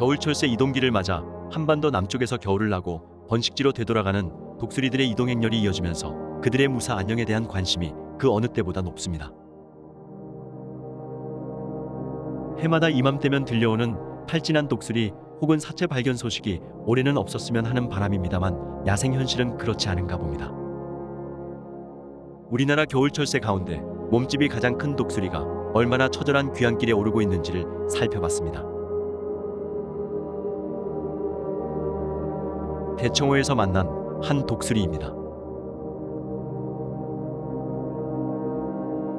겨울철새 이동기를 맞아 한반도 남쪽에서 겨울을 나고 번식지로 되돌아가는 독수리들의 이동 행렬이 이어지면서 그들의 무사 안녕에 대한 관심이 그 어느 때보다 높습니다. 해마다 이맘때면 들려오는 탈진한 독수리 혹은 사체 발견 소식이 올해는 없었으면 하는 바람입니다만 야생 현실은 그렇지 않은가 봅니다. 우리나라 겨울철새 가운데 몸집이 가장 큰 독수리가 얼마나 처절한 귀향길에 오르고 있는지를 살펴봤습니다. 대청호에서 만난 한 독수리입니다.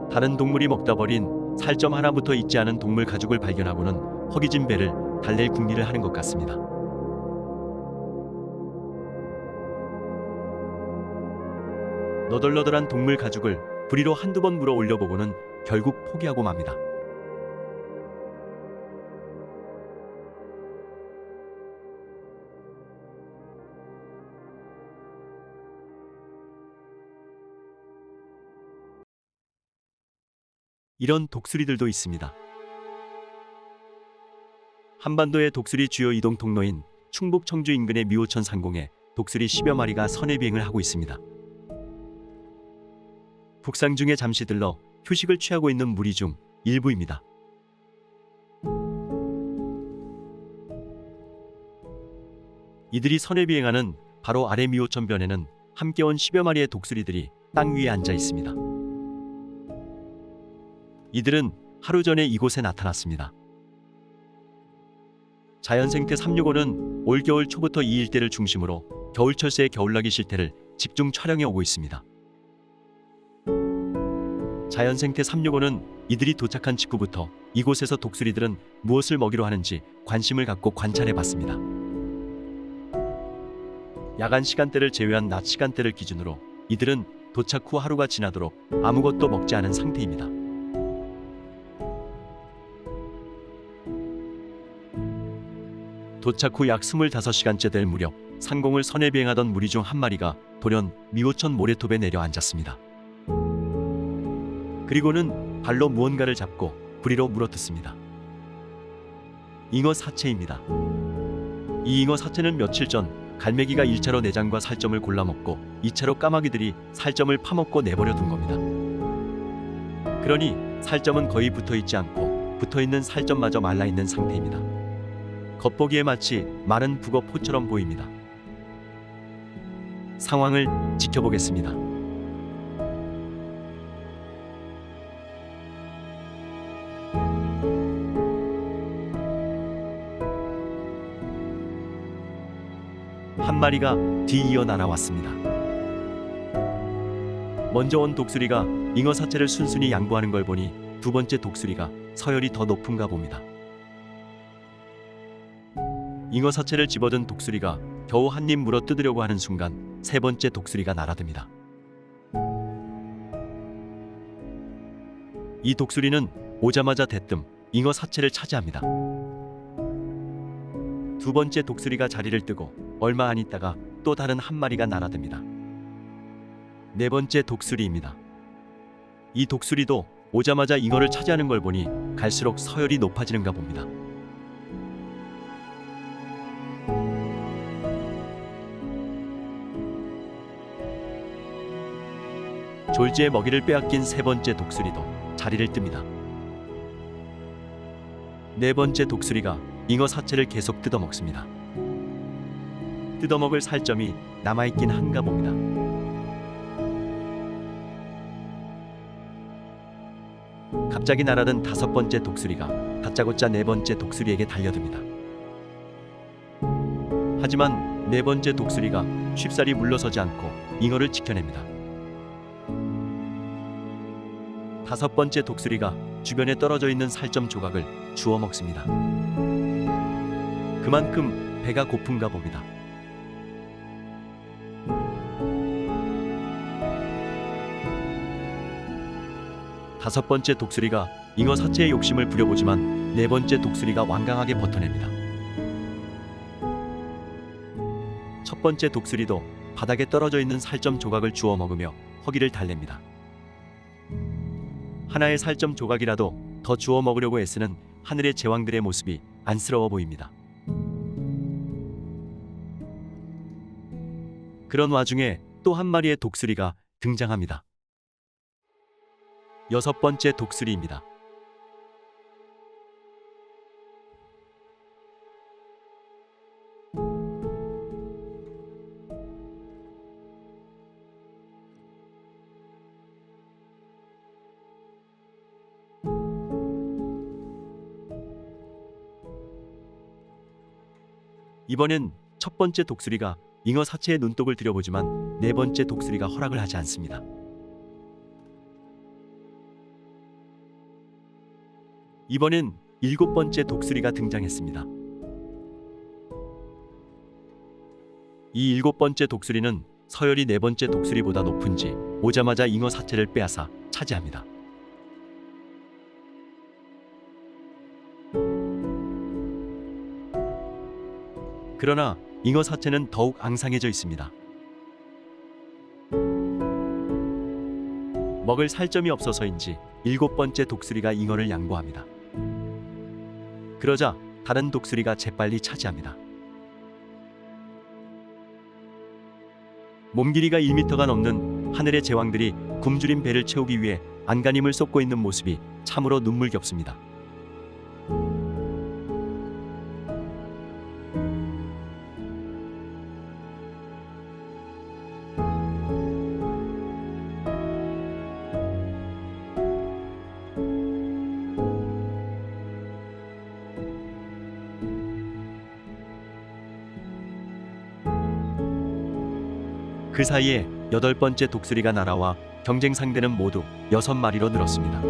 다른 동물이 먹다 버린 살점 하나부터 있지 않은 동물 가죽을 발견하고는 허기진 배를 달랠 궁리를 하는 것 같습니다. 너덜너덜한 동물 가죽을 부리로 한두 번 물어 올려보고는 결국 포기하고 맙니다. 이런 독수리들도 있습니다. 한반도의 독수리 주요 이동 통로인 충북 청주 인근의 미호천 상공에 독수리 10여 마리가 선의 비행을 하고 있습니다. 북상 중에 잠시 들러 휴식을 취하고 있는 무리 중 일부입니다. 이들이 선의 비행하는 바로 아래 미호천 변에는 함께 온 10여 마리의 독수리들이 땅 위에 앉아 있습니다. 이들은 하루 전에 이곳에 나타났습니다. 자연생태 365는 올겨울 초부터 이 일대를 중심으로 겨울철새의 겨울나기 실태를 집중 촬영해 오고 있습니다. 자연생태 365는 이들이 도착한 직후부터 이곳에서 독수리들은 무엇을 먹이로 하는지 관심을 갖고 관찰해 봤습니다. 야간 시간대를 제외한 낮 시간대를 기준으로 이들은 도착 후 하루가 지나도록 아무것도 먹지 않은 상태입니다. 도착 후 약 25시간째 될 무렵 상공을 선에 비행하던 무리 중 한 마리가 돌연 미호천 모래톱에 내려 앉았습니다. 그리고는 발로 무언가를 잡고 부리로 물어뜯습니다. 잉어 사체입니다. 이 잉어 사체는 며칠 전 갈매기가 1차로 내장과 살점을 골라 먹고 2차로 까마귀들이 살점을 파먹고 내버려 둔 겁니다. 그러니 살점은 거의 붙어있지 않고 붙어있는 살점마저 말라있는 상태입니다. 겉보기에 마치 마른 북어 포처럼 보입니다. 상황을 지켜보겠습니다. 한 마리가 뒤이어 날아왔습니다. 먼저 온 독수리가 잉어 사체를 순순히 양보하는 걸 보니 두 번째 독수리가 서열이 더 높은가 봅니다. 잉어 사체를 집어든 독수리가 겨우 한 입 물어 뜯으려고 하는 순간 세 번째 독수리가 날아듭니다. 이 독수리는 오자마자 대뜸 잉어 사체를 차지합니다. 두 번째 독수리가 자리를 뜨고 얼마 안 있다가 또 다른 한 마리가 날아듭니다. 네 번째 독수리입니다. 이 독수리도 오자마자 잉어를 차지하는 걸 보니 갈수록 서열이 높아지는가 봅니다. 졸지에 먹이를 빼앗긴 세 번째 독수리도 자리를 뜹니다. 네 번째 독수리가 잉어 사체를 계속 뜯어먹습니다. 뜯어먹을 살점이 남아있긴 한가 봅니다. 갑자기 날아든 다섯 번째 독수리가 다짜고짜 네 번째 독수리에게 달려듭니다. 하지만 네 번째 독수리가 쉽사리 물러서지 않고 잉어를 지켜냅니다. 다섯 번째 독수리가 주변에 떨어져 있는 살점 조각을 주워 먹습니다. 그만큼 배가 고픈가 봅니다. 다섯 번째 독수리가 잉어 사체의 욕심을 부려보지만 네 번째 독수리가 완강하게 버텨냅니다. 첫 번째 독수리도 바닥에 떨어져 있는 살점 조각을 주워 먹으며 허기를 달랩니다. 하나의 살점 조각이라도 더 주워 먹으려고 애쓰는 하늘의 제왕들의 모습이 안쓰러워 보입니다. 그런 와중에 또 한 마리의 독수리가 등장합니다. 6번째 독수리입니다. 이번엔 첫 번째 독수리가 잉어 사체의 눈독을 들여보지만 네 번째 독수리가 허락을 하지 않습니다. 이번엔 7번째 독수리가 등장했습니다. 이 7번째 독수리는 서열이 네 번째 독수리보다 높은지 오자마자 잉어 사체를 빼앗아 차지합니다. 그러나 잉어 사체는 더욱 앙상해져 있습니다. 먹을 살점이 없어서인지 7번째 독수리가 잉어를 양보합니다. 그러자 다른 독수리가 재빨리 차지합니다. 몸 길이가 1m가 넘는 하늘의 제왕들이 굶주린 배를 채우기 위해 안간힘을 쏟고 있는 모습이 참으로 눈물겹습니다. 그 사이에 8번째 독수리가 날아와 경쟁 상대는 모두 6마리로 늘었습니다.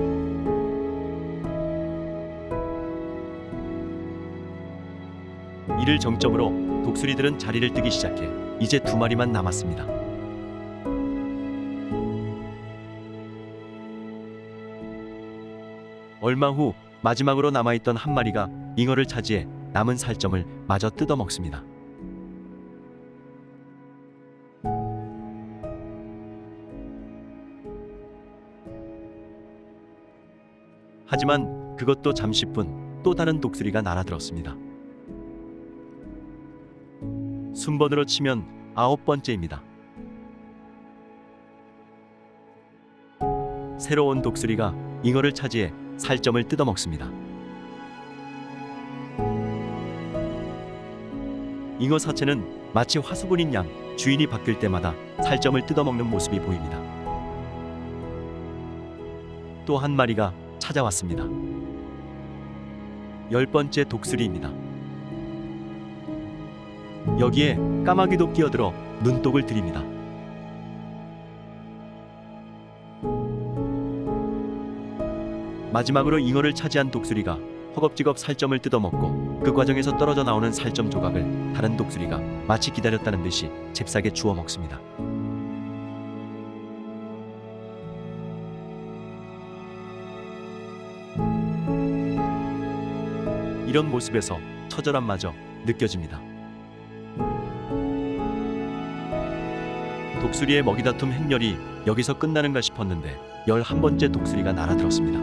이를 정점으로 독수리들은 자리를 뜨기 시작해 이제 2마리만 남았습니다. 얼마 후 마지막으로 남아있던 한 마리가 잉어를 차지해 남은 살점을 마저 뜯어먹습니다. 하지만 그것도 잠시뿐 또 다른 독수리가 날아들었습니다. 순번으로 치면 9번째입니다. 새로운 독수리가 잉어를 차지해 살점을 뜯어먹습니다. 잉어 사체는 마치 화수분인 양 주인이 바뀔 때마다 살점을 뜯어먹는 모습이 보입니다. 또 한 마리가 찾아왔습니다. 10번째 독수리입니다. 여기에 까마귀도 끼어들어 눈독을 들입니다. 마지막으로 잉어를 차지한 독수리가 허겁지겁 살점을 뜯어먹고 그 과정에서 떨어져 나오는 살점 조각을 다른 독수리가 마치 기다렸다는 듯이 잽싸게 주워 먹습니다. 이런 모습에서 처절함마저 느껴집니다. 독수리의 먹이다툼 행렬이 여기서 끝나는가 싶었는데 11번째 독수리가 날아들었습니다.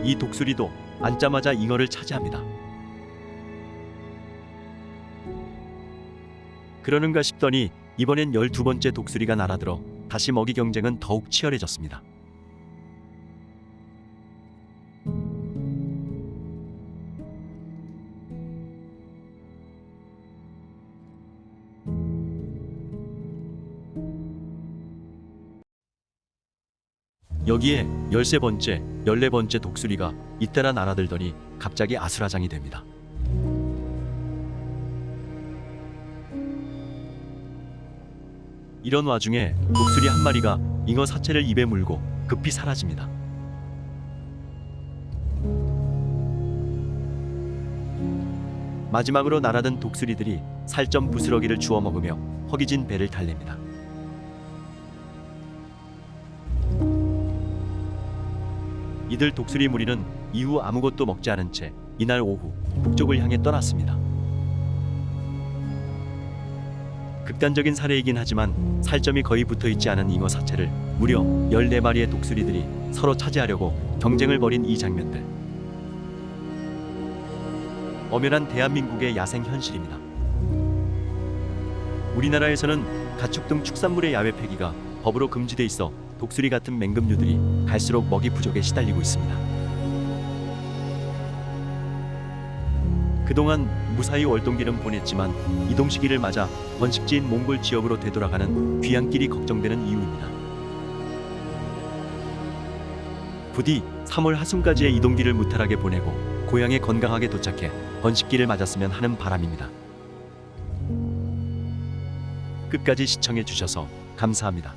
이 독수리도 앉자마자 잉어를 차지합니다. 그러는가 싶더니 이번엔 12번째 독수리가 날아들어 다시 먹이 경쟁은 더욱 치열해졌습니다. 여기에 13번째, 14번째 독수리가 잇따라 날아들더니 갑자기 아수라장이 됩니다. 이런 와중에 독수리 한 마리가 잉어 사체를 입에 물고 급히 사라집니다. 마지막으로 날아든 독수리들이 살점 부스러기를 주워 먹으며 허기진 배를 달랩니다. 이들 독수리 무리는 이후 아무것도 먹지 않은 채 이날 오후 북쪽을 향해 떠났습니다. 극단적인 사례이긴 하지만 살점이 거의 붙어있지 않은 잉어 사체를 무려 14마리의 독수리들이 서로 차지하려고 경쟁을 벌인 이 장면들, 엄연한 대한민국의 야생 현실입니다. 우리나라에서는 가축 등 축산물의 야외 폐기가 법으로 금지돼 있어 독수리 같은 맹금류들이 갈수록 먹이 부족에 시달리고 있습니다. 그동안 무사히 월동기는 보냈지만 이동 시기를 맞아 번식지인 몽골 지역으로 되돌아가는 귀향길이 걱정되는 이유입니다. 부디 3월 하순까지의 이동기를 무탈하게 보내고 고향에 건강하게 도착해 번식기를 맞았으면 하는 바람입니다. 끝까지 시청해 주셔서 감사합니다.